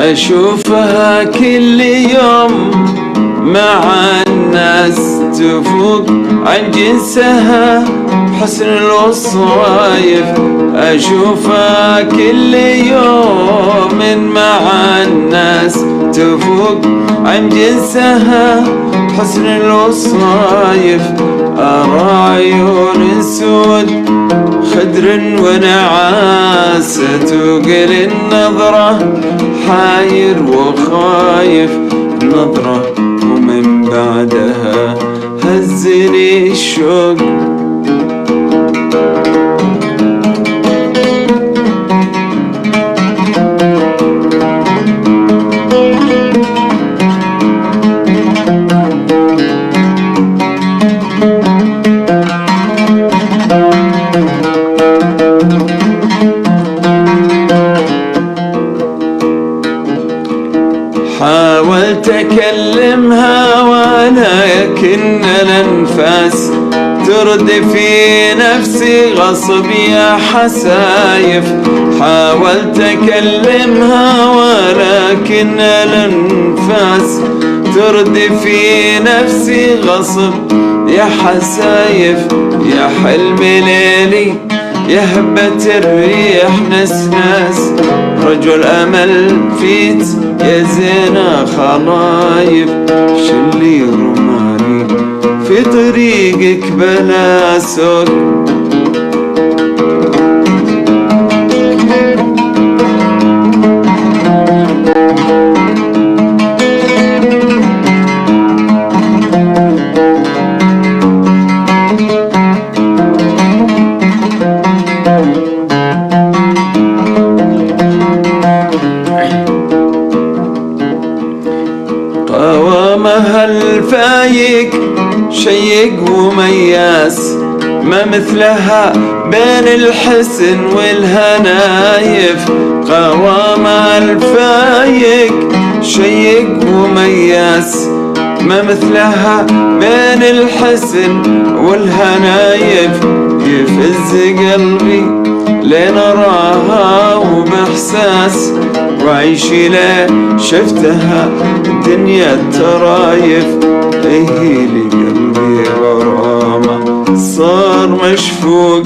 أشوفها كل يوم مع الناس تفوق عن جنسها بحسن الوصايف. أشوفها كل يوم مع الناس تفوق عن جنسها بحسن الوصايف. أرى عيون سود خدر ونعاسة توقل النظرة حاير وخايف نظرة، ومن بعدها هزني الشوق. حاولت أكلمها ولكن الأنفاس ترد في نفسي غصب يا حسايف. حاولت أكلمها ولكن الأنفاس ترد في نفسي غصب يا حسايف. يا حلم ليلي يا هبة الريح نسناس، رجل أمل فيت يا زينة خلايف. شلي رماني في طريقك بلا سوق. قوامها الفايق شيق ومياس، ما مثلها بين الحسن والهنايف. قوامها الفايق شيق ومياس، ما مثلها بين الحسن والهنايف. يفز قلبي لين اراها وباحساس، وعيش لا شفتها دنيا الترايف. اهيلي قلبي غرامة صار مشفوق.